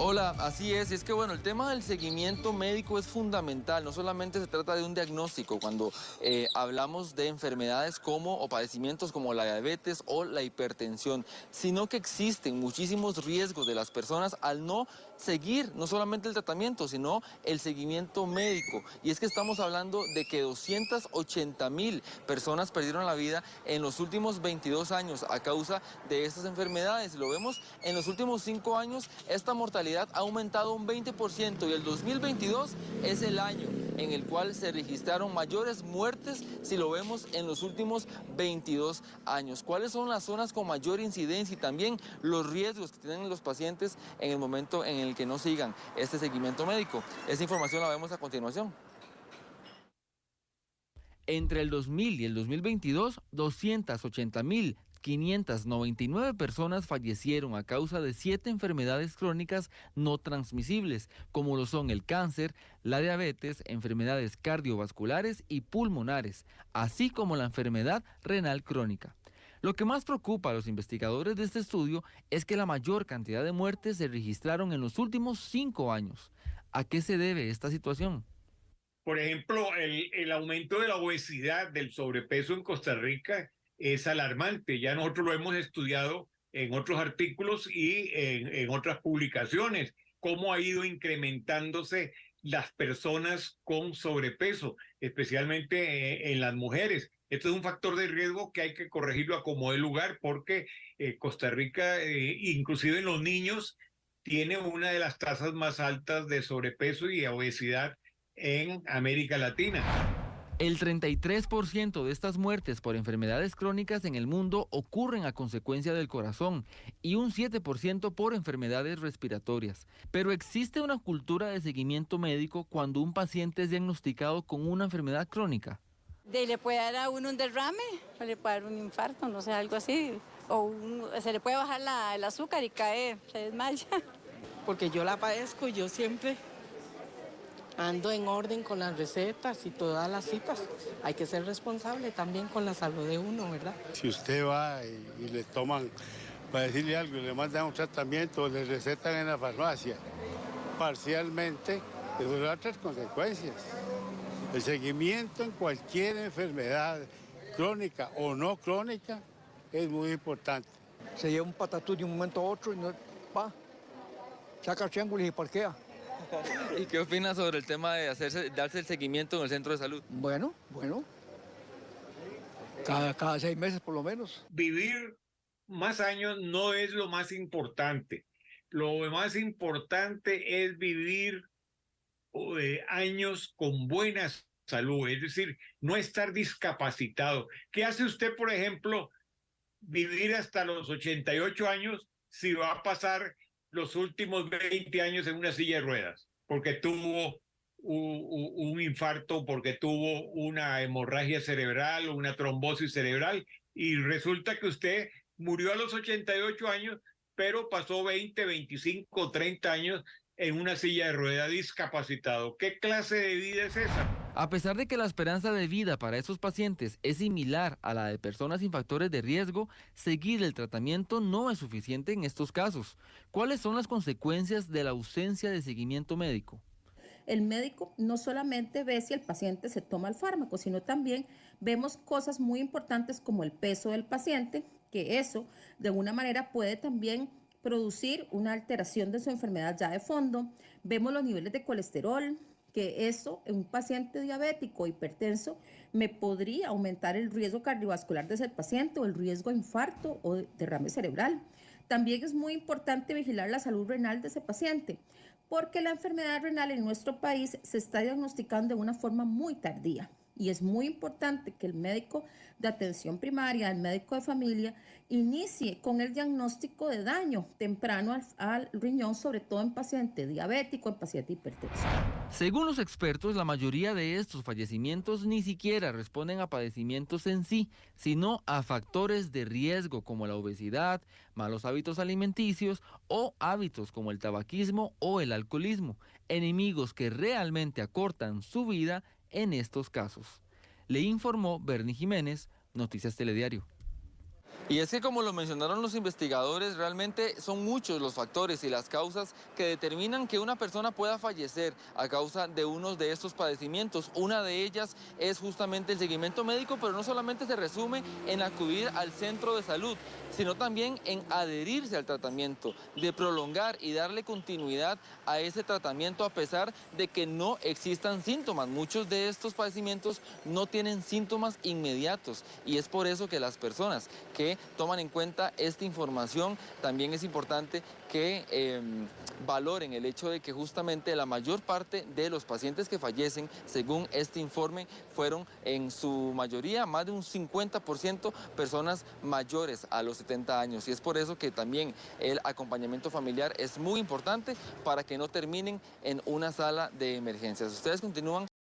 Hola, así es. Y es que bueno, el tema del seguimiento médico es fundamental. No solamente se trata de un diagnóstico cuando hablamos de enfermedades como o padecimientos como la diabetes o la hipertensión, sino que existen muchísimos riesgos de las personas al no seguir no solamente el tratamiento, sino el seguimiento médico. Y es que estamos hablando de que 280,000 personas perdieron la vida en los últimos 22 años a causa de estas enfermedades. Lo vemos en los últimos 5 años, esta mortalidad ha aumentado un 20% y el 2022 es el año en el cual se registraron mayores muertes si lo vemos en los últimos 22 años. ¿Cuáles son las zonas con mayor incidencia y también los riesgos que tienen los pacientes en el momento en el que no sigan este seguimiento médico? Esa información la vemos a continuación. Entre el 2000 y el 2022, 280,599 personas fallecieron a causa de 7 enfermedades crónicas no transmisibles, como lo son el cáncer, la diabetes, enfermedades cardiovasculares y pulmonares, así como la enfermedad renal crónica. Lo que más preocupa a los investigadores de este estudio es que la mayor cantidad de muertes se registraron en los últimos 5 años. ¿A qué se debe esta situación? Por ejemplo, el aumento de la obesidad, del sobrepeso en Costa Rica es alarmante. Ya nosotros lo hemos estudiado en otros artículos y en otras publicaciones, cómo ha ido incrementándose las personas con sobrepeso, especialmente en las mujeres. Esto es un factor de riesgo que hay que corregirlo a como dé lugar, porque Costa Rica, inclusive en los niños, tiene una de las tasas más altas de sobrepeso y obesidad en América Latina. El 33% de estas muertes por enfermedades crónicas en el mundo ocurren a consecuencia del corazón y un 7% por enfermedades respiratorias. Pero existe una cultura de seguimiento médico cuando un paciente es diagnosticado con una enfermedad crónica. Le puede dar a uno un derrame, o le puede dar un infarto, no sé, algo así. Se le puede bajar el azúcar y cae, se desmaya. Porque yo la padezco y yo siempre ando en orden con las recetas y todas las citas. Hay que ser responsable también con la salud de uno, ¿verdad? Si usted va y le toman, para decirle algo, le mandan un tratamiento, le recetan en la farmacia, parcialmente, eso da otras consecuencias. El seguimiento en cualquier enfermedad, crónica o no crónica, es muy importante. Se lleva un patatús de un momento a otro y no va, saca el triángulo y parquea. ¿Y qué opina sobre el tema de darse el seguimiento en el centro de salud? Bueno, cada 6 meses por lo menos. Vivir más años no es lo más importante. Lo más importante es vivir años con buena salud, es decir, no estar discapacitado. ¿Qué hace usted, por ejemplo, vivir hasta los 88 años si va a pasar los últimos 20 años en una silla de ruedas? Porque tuvo un infarto, porque tuvo una hemorragia cerebral o una trombosis cerebral, y resulta que usted murió a los 88 años, pero pasó 20, 25, 30 años en una silla de ruedas discapacitado. ¿Qué clase de vida es esa? A pesar de que la esperanza de vida para estos pacientes es similar a la de personas sin factores de riesgo, seguir el tratamiento no es suficiente en estos casos. ¿Cuáles son las consecuencias de la ausencia de seguimiento médico? El médico no solamente ve si el paciente se toma el fármaco, sino también vemos cosas muy importantes como el peso del paciente, que eso de alguna manera puede también producir una alteración de su enfermedad ya de fondo. Vemos los niveles de colesterol, que eso en un paciente diabético o hipertenso me podría aumentar el riesgo cardiovascular de ese paciente o el riesgo de infarto o de derrame cerebral. También es muy importante vigilar la salud renal de ese paciente, porque la enfermedad renal en nuestro país se está diagnosticando de una forma muy tardía. Y es muy importante que el médico de atención primaria, el médico de familia, inicie con el diagnóstico de daño temprano al riñón, sobre todo en paciente diabético, en paciente hipertenso. Según los expertos, la mayoría de estos fallecimientos ni siquiera responden a padecimientos en sí, sino a factores de riesgo como la obesidad, malos hábitos alimenticios o hábitos como el tabaquismo o el alcoholismo, enemigos que realmente acortan su vida en estos casos. Le informó Bernie Jiménez, Noticias Telediario. Y es que, como lo mencionaron los investigadores, realmente son muchos los factores y las causas que determinan que una persona pueda fallecer a causa de uno de estos padecimientos. Una de ellas es justamente el seguimiento médico, pero no solamente se resume en acudir al centro de salud, sino también en adherirse al tratamiento, de prolongar y darle continuidad a ese tratamiento a pesar de que no existan síntomas. Muchos de estos padecimientos no tienen síntomas inmediatos y es por eso que las personas que toman en cuenta esta información, también es importante que valoren el hecho de que justamente la mayor parte de los pacientes que fallecen, según este informe, fueron en su mayoría, más de un 50%, personas mayores a los 70 años. Y es por eso que también el acompañamiento familiar es muy importante para que no terminen en una sala de emergencias. Ustedes continúan